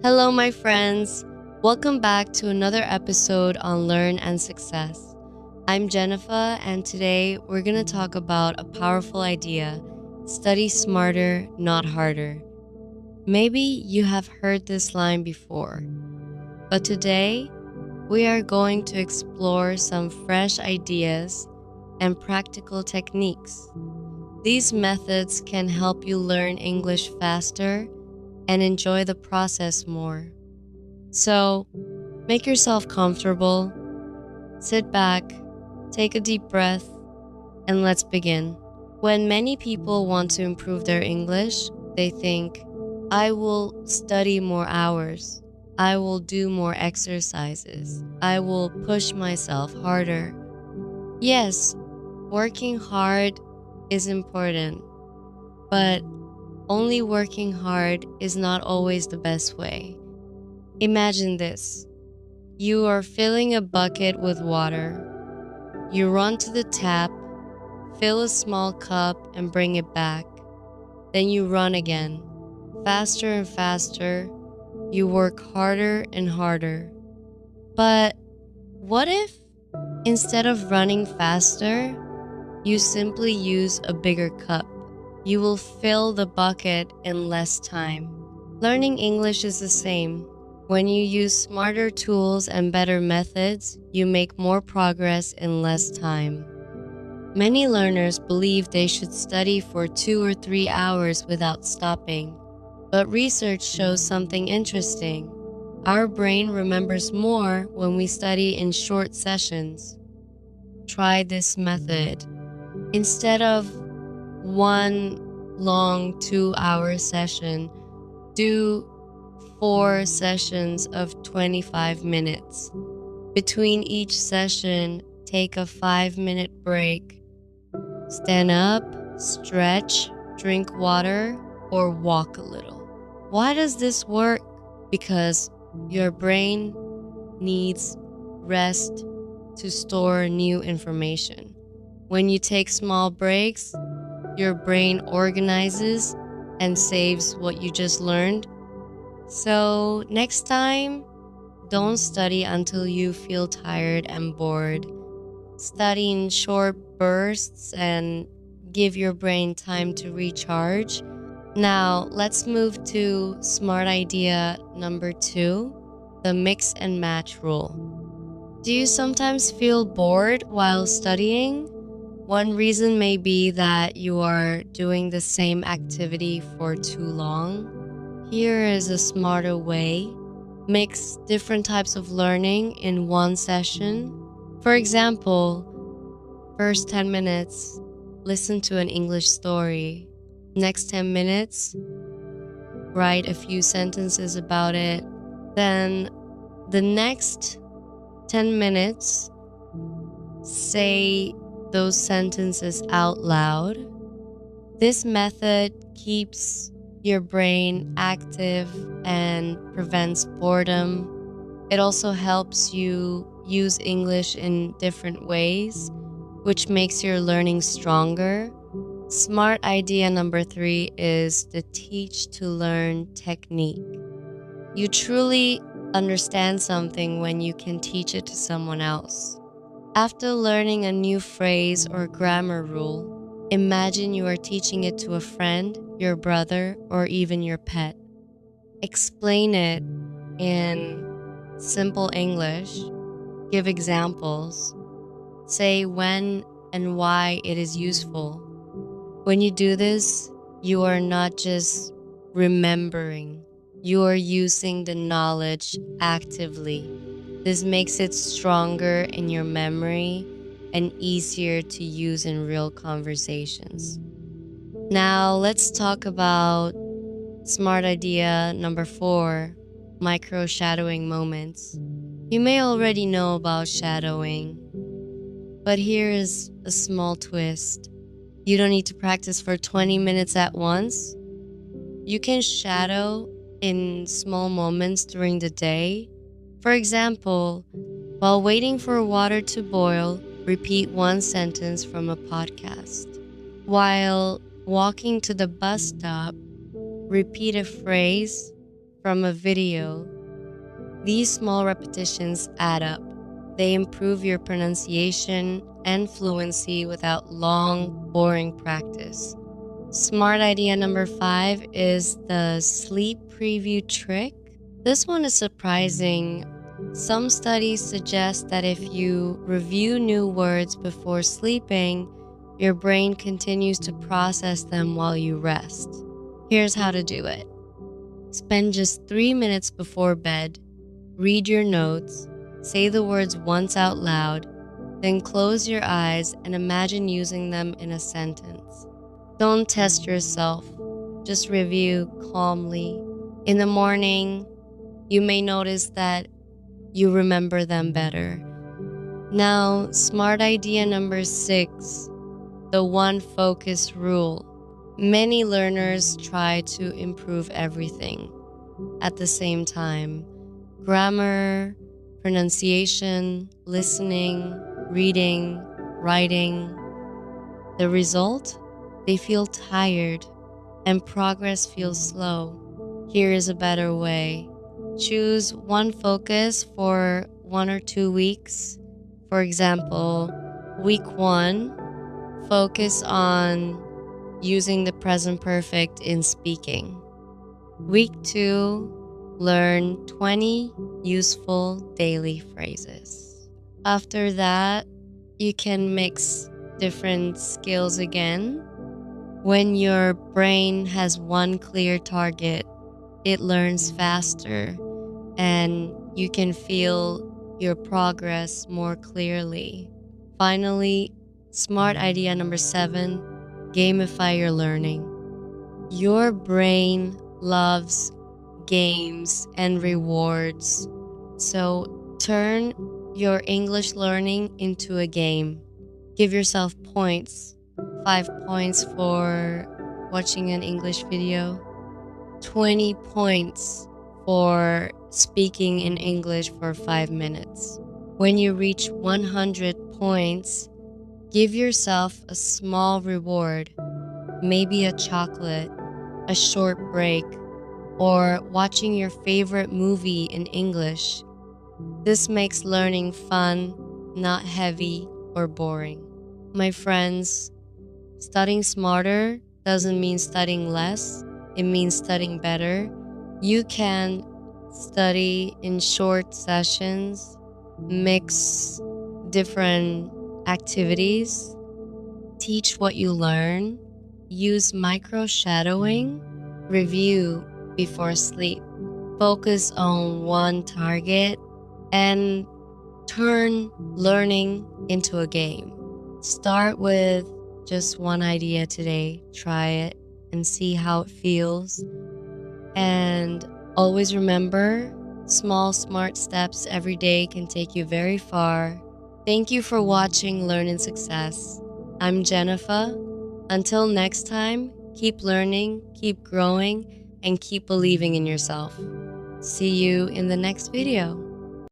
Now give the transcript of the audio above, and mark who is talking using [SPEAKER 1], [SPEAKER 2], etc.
[SPEAKER 1] Hello, my friends. Welcome back to another episode on Learn and Success. I'm Jenifa, and today we're going to talk about a powerful idea: study smarter, not harder. Maybe you have heard this line before, but today we are going to explore some fresh ideas and practical techniques. These methods can help you learn English faster and enjoy the process more. So, make yourself comfortable, sit back, take a deep breath, and let's begin. When many people want to improve their English, they think, I will study more hours, I will do more exercises, I will push myself harder. Yes, working hard is important, but only working hard is not always the best way. Imagine this. You are filling a bucket with water. You run to the tap, fill a small cup, and bring it back. Then you run again, faster and faster. You work harder and harder. But what if, instead of running faster, you simply use a bigger cup? You will fill the bucket in less time. Learning English is the same. When you use smarter tools and better methods, you make more progress in less time. Many learners believe they should study for 2 or 3 hours without stopping. But research shows something interesting. Our brain remembers more when we study in short sessions. Try this method. Instead of one long 2-hour session, do 4 sessions of 25 minutes. Between each session, take a 5-minute break. Stand up, stretch, drink water, or walk a little. Why does this work? Because your brain needs rest to store new information. When you take small breaks, your brain organizes and saves what you just learned. So next time, don't study until you feel tired and bored. Study in short bursts and give your brain time to recharge. Now, let's move to smart idea number 2, the mix and match rule. Do you sometimes feel bored while studying? One reason may be that you are doing the same activity for too long. Here is a smarter way. Mix different types of learning in one session. For example, first 10 minutes, listen to an English story. Next 10 minutes, write a few sentences about it. Then the next 10 minutes, say those sentences out loud. This method keeps your brain active and prevents boredom. It also helps you use English in different ways, which makes your learning stronger. Smart idea number 3 is the teach to learn technique. You truly understand something when you can teach it to someone else. After learning a new phrase or grammar rule, imagine you are teaching it to a friend, your brother, or even your pet. Explain it in simple English. Give examples. Say when and why it is useful. When you do this, you are not just remembering, you are using the knowledge actively. This makes it stronger in your memory and easier to use in real conversations. Now, let's talk about smart idea number 4, micro shadowing moments. You may already know about shadowing, but here is a small twist. You don't need to practice for 20 minutes at once. You can shadow in small moments during the day. For example, while waiting for water to boil, repeat one sentence from a podcast. While walking to the bus stop, repeat a phrase from a video. These small repetitions add up. They improve your pronunciation and fluency without long, boring practice. Smart idea number 5 is the sleep preview trick. This one is surprising. Some studies suggest that if you review new words before sleeping, your brain continues to process them while you rest. Here's how to do it. Spend just 3 minutes before bed. Read your notes, say the words once out loud, then close your eyes and imagine using them in a sentence. Don't test yourself, just review calmly. In the morning, you may notice that you remember them better. Now, smart idea number 6, the one focus rule. Many learners try to improve everything at the same time. Grammar, pronunciation, listening, reading, writing. The result? They feel tired and progress feels slow. Here is a better way. Choose one focus for 1 or 2 weeks. For example, week 1, focus on using the present perfect in speaking. Week 2, learn 20 useful daily phrases. After that, you can mix different skills again. When your brain has one clear target, it learns faster and you can feel your progress more clearly. Finally, smart idea number 7, gamify your learning. Your brain loves games and rewards. So turn your English learning into a game. Give yourself points. 5 points for watching an English video, 20 points for speaking in English for 5 minutes. When you reach 100 points, give yourself a small reward, maybe a chocolate, a short break, or watching your favorite movie in English. This makes learning fun, not heavy or boring. My friends, studying smarter doesn't mean studying less, it means studying better. You can study in short sessions, mix different activities, teach what you learn, use micro shadowing, review before sleep, focus on one target, and turn learning into a game. Start with just one idea today, try it and see how it feels. And always remember, small smart steps every day can take you very far. Thank you for watching Learn and Success. I'm Jenifa. Until next time, keep learning, keep growing, and keep believing in yourself. See you in the next video.